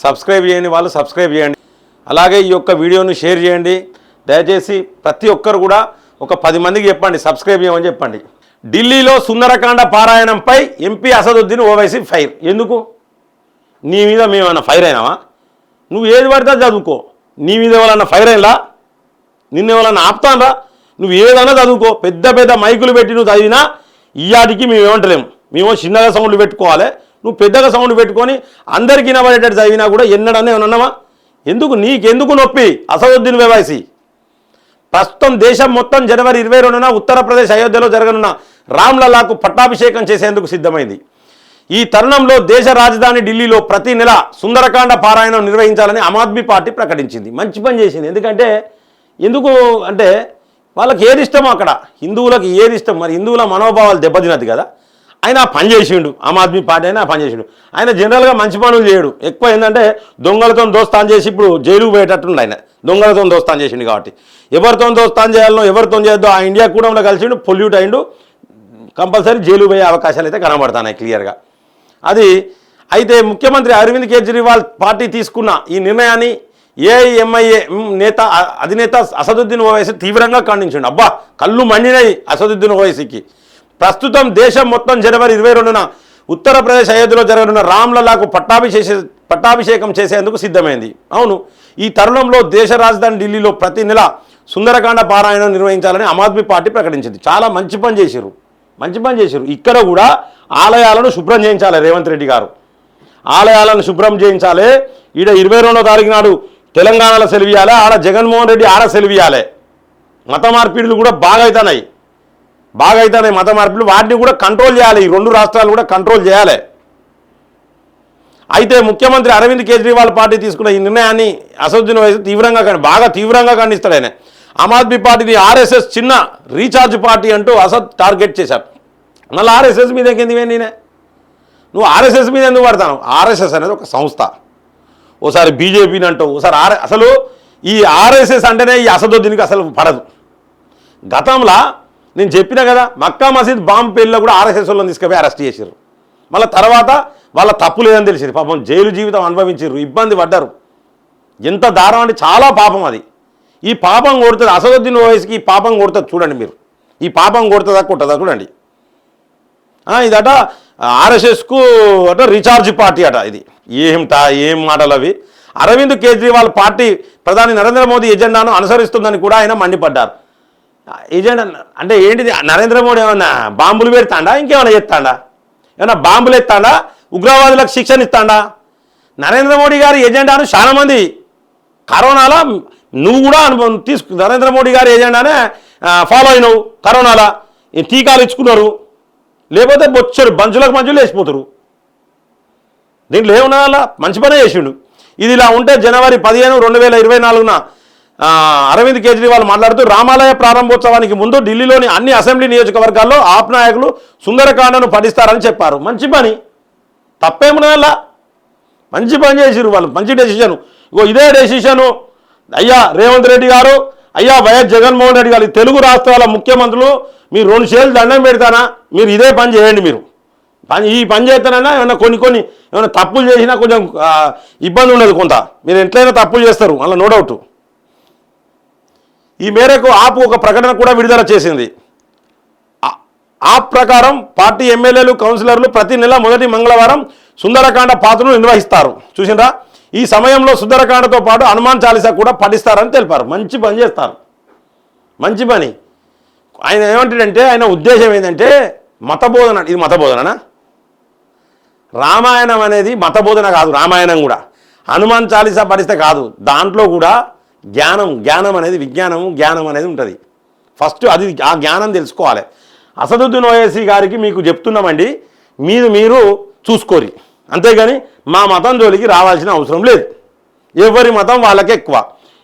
Subscribe చేయని వాళ్ళు subscribe చేయండి. అలాగే ఈ యొక్క వీడియోను షేర్ చేయండి. దయచేసి ప్రతి ఒక్కరు కూడా ఒక 10 మందికి చెప్పండి, సబ్స్క్రైబ్ చేయమని చెప్పండి. ఢిల్లీలో సుందరకాండ పారాయణంపై ఎంపీ అసదుద్దీన్ ఓవైసీ ఫైర్. ఎందుకు? నీ మీద మేమన్నా ఫైర్ అయినావా? నువ్వు ఏది పడితే చదువుకో. నీ మీద ఎవరన్నా ఫైర్ అయినా, నిన్ను ఎవరన్నా ఆపుతానరా? నువ్వు ఏదన్నా చదువుకో. పెద్ద పెద్ద మైకులు పెట్టి నువ్వు చదివినా ఇయాటికి మేము ఏమంటలేము. మేము చిన్నగా సౌండ్లు పెట్టుకోవాలి, నువ్వు పెద్దగా సౌండ్ పెట్టుకొని అందరికీ వినబడేటట్టు చదివినా కూడా ఎన్నడన్నా ఏమన్నావా? ఎందుకు? నీకెందుకు నొప్పి? అసదుద్దీన్ ఓవైసీ ప్రస్తుతం దేశం మొత్తం జనవరి 22న ఉత్తరప్రదేశ్ అయోధ్యలో జరగనున్న రామ్లల్లాకు పట్టాభిషేకం చేసేందుకు సిద్ధమైంది. ఈ తరుణంలో దేశ రాజధాని ఢిల్లీలో ప్రతి నెల సుందరకాండ పారాయణం నిర్వహించాలని ఆమ్ ఆద్మీ పార్టీ ప్రకటించింది. మంచి పని చేసింది. ఎందుకు అంటే వాళ్ళకి ఏది ఇష్టమో అక్కడ హిందువులకు ఏది ఇష్టం, మరి హిందువుల మనోభావాలు దెబ్బతినది కదా. ఆయన ఆ పని చేసిండు. ఆమ్ ఆద్మీ పార్టీ అయినా ఆ పని చేసిండు. ఆయన జనరల్గా మంచి పనులు చేయడు. ఎక్కువ ఏంటంటే దొంగలతో దోస్తాన్ చేసి ఇప్పుడు జైలుకు పోయేటట్టుండి. ఆయన దొంగలతో దోస్తాన్ చేసిండు కాబట్టి ఎవరితో దోస్తాన్ చేయాలనో ఎవరితో చేయొద్దో ఆ ఇండియా కూడా కలిసిండు, పొల్యూట్ అయిండు. కంపల్సరీ జైలు పోయే అవకాశాలు అయితే కనబడుతున్నాయి క్లియర్గా. అది అయితే ముఖ్యమంత్రి అరవింద్ కేజ్రీవాల్ పార్టీ తీసుకున్న ఈ నిర్ణయాన్ని ఏఐఎంఐఏ అధినేత అసదుద్దీన్ ఓవైసీ తీవ్రంగా ఖండించిండు. అబ్బా, కళ్ళు మండినాయి అసదుద్దీన్ ఓవైసీకి. ప్రస్తుతం దేశం మొత్తం జనవరి 22న ఉత్తరప్రదేశ్ అయోధ్యలో జరగనున్న రామ్లల్లాకు పట్టాభిషేకం చేసేందుకు సిద్ధమైంది. అవును, ఈ తరుణంలో దేశ రాజధాని ఢిల్లీలో ప్రతి నెల సుందరకాండ పారాయణం నిర్వహించాలని ఆమ్ ఆద్మీ పార్టీ ప్రకటించింది. చాలా మంచి పని చేశారు. ఇక్కడ కూడా ఆలయాలను శుభ్రం చేయించాలి రేవంత్ రెడ్డి గారు. ఆలయాలను శుభ్రం చేయించాలి. ఈడ 22వ తారీఖు నాడు తెలంగాణలో సెలవియాలి, ఆడ జగన్మోహన్ రెడ్డి ఆడ సెలవియాలి. మత మార్పిడులు కూడా బాగా అవుతున్నాయి మత మార్పిడులు. వాటిని కూడా కంట్రోల్ చేయాలి. ఈ 2 రాష్ట్రాలు కూడా కంట్రోల్ చేయాలి. అయితే ముఖ్యమంత్రి అరవింద్ కేజ్రీవాల్ పార్టీ తీసుకున్న ఈ నిర్ణయాన్ని అసదుద్దీన్ ఓవైసీ బాగా తీవ్రంగా ఖండిస్తాడు. ఆయన ఆమ్ ఆద్మీ పార్టీని ఆర్ఎస్ఎస్ చిన్న రీఛార్జ్ పార్టీ అంటూ అసద్ టార్గెట్ చేశారు. మళ్ళీ ఆర్ఎస్ఎస్ మీద నేనే నువ్వు ఆర్ఎస్ఎస్ మీద ఎందుకు పడతాను? ఆర్ఎస్ఎస్ అనేది ఒక సంస్థ. ఓసారి బీజేపీని అంటావు, ఓసారి అసలు ఈ ఆర్ఎస్ఎస్ అంటేనే ఈ అసదుద్దీన్కి అసలు పడదు. గతంలో నేను చెప్పినా కదా, మక్కా మసీద్ బాంబు పేర్లో కూడా ఆర్ఎస్ఎస్ వాళ్ళని తీసుకుపోయి అరెస్ట్ చేశారు. మళ్ళీ తర్వాత వాళ్ళ తప్పు లేదని తెలిసింది. పాపం జైలు జీవితం అనుభవించారు, ఇబ్బంది పడ్డారు. ఎంత దారుణం అంటే చాలా పాపం అది. ఈ పాపం కొడుతుంది అసదుద్దీన్ ఓవైసీకి. ఈ పాపం కొడుతుంది చూడండి మీరు. ఈ పాపం కొడుతుందా చూడండి. ఇదట ఆర్ఎస్ఎస్కు అట రీఛార్జ్ పార్టీ అట. ఇది ఏం మాటలు అవి. అరవింద్ కేజ్రీవాల్ పార్టీ ప్రధాని నరేంద్ర మోదీ ఎజెండాను అనుసరిస్తుందని కూడా ఆయన మండిపడ్డారు. ఎజెండా అంటే ఏంటిది? నరేంద్ర మోడీ ఏమన్నా బాంబులు పెడతాడా? ఇంకేమైనా చేస్తాడా? ఏమన్నా బాంబులు ఎత్తాడా? ఉగ్రవాదులకు శిక్షణ ఇస్తాడా? నరేంద్ర మోడీ గారి ఎజెండాను చాలామంది కరోనాలో నువ్వు కూడా నరేంద్ర మోడీ గారి ఎజెండానే ఫాలో అయినావు. కరోనాలో టీకాలు ఇచ్చుకున్నారు, లేకపోతే బొచ్చరు మంచులు వేసిపోతారు. దీంట్లో ఏమన్నా మంచి పనే చేసిండు. ఇది ఇలా ఉంటే జనవరి 15, 2024న అరవింద్ కేజ్రీవాల్ మాట్లాడుతూ రామాలయ ప్రారంభోత్సవానికి ముందు ఢిల్లీలోని అన్ని అసెంబ్లీ నియోజకవర్గాల్లో ఆప్ నాయకులు సుందరకాండను పఠిస్తారని చెప్పారు. మంచి పని, తప్పేమున్నా. మంచి పని చేసిరు వాళ్ళు, మంచి డెసిషన్. ఇదే డెసిషను అయ్యా రేవంత్ రెడ్డి గారు, అయ్యా వైఎస్ జగన్మోహన్ రెడ్డి గారు, తెలుగు రాష్ట్రాల ముఖ్యమంత్రులు, మీరు 2 చేతులు దండం పెడతానా? మీరు ఇదే పని చేయండి. మీరు ఈ పని చేస్తానన్నా ఏమైనా తప్పులు చేసినా కొంచెం ఇబ్బంది ఉండదు. కొంత మీరు ఎట్లయినా తప్పులు చేస్తారు, అలా నో డౌట్. ఈ మేరకు ఆప్ ఒక ప్రకటన కూడా విడుదల చేసింది. ఆప్ ప్రకారం పార్టీ ఎమ్మెల్యేలు, కౌన్సిలర్లు ప్రతి నెల మొదటి మంగళవారం సుందరకాండ పాత్రను నిర్వహిస్తారు. చూసిండ్రా? ఈ సమయంలో సుందరకాండతో పాటు హనుమాన్ చాలీసా కూడా పఠిస్తారని తెలిపారు. మంచి పని చేస్తారు, మంచి పని. ఆయన ఏమంటాడంటే, ఆయన ఉద్దేశం ఏంటంటే మతబోధన. ఇది మతబోధననా? రామాయణం అనేది మతబోధన కాదు. రామాయణం కూడా హనుమాన్ చాలీసా పఠిస్తే కాదు. దాంట్లో కూడా జ్ఞానం అనేది జ్ఞానం అనేది ఉంటుంది. ఫస్ట్ అది ఆ జ్ఞానం తెలుసుకోవాలి. అసదుద్దీన్ ఓవైసీ గారికి మీకు చెప్తున్నామండి, మీరు చూసుకోరి. అంతేగాని మా మతం జోలికి రావాల్సిన అవసరం లేదు. ఎవరి మతం వాళ్ళకే ఎక్కువ.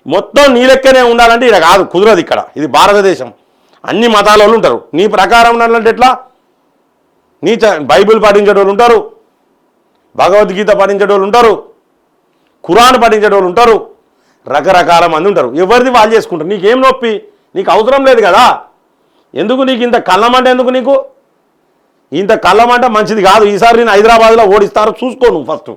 మొత్తం నీ లెక్కనే ఉండాలంటే ఇక్కడ కాదు, కుదరదు. ఇక్కడ ఇది భారతదేశం, అన్ని మతాల వాళ్ళు ఉంటారు. నీ ప్రకారం ఉండాలంటే ఎట్లా? బైబిల్ పాటించేటోళ్ళు ఉంటారు, భగవద్గీత పాటించేటోళ్ళు ఉంటారు, ఖురాన్ పాటించేటోళ్ళు ఉంటారు, రకరకాల మంది ఉంటారు. ఎవరిది వాళ్ళు చేసుకుంటారు. నీకేం నొప్పి? నీకు అవసరం లేదు కదా. ఎందుకు నీకు ఇంత కళ్ళమంట? ఇంత కళ్ళమంట మంచిది కాదు. ఈసారి నేను హైదరాబాద్లో ఓడిస్తారు, చూసుకో నువ్వు ఫస్ట్.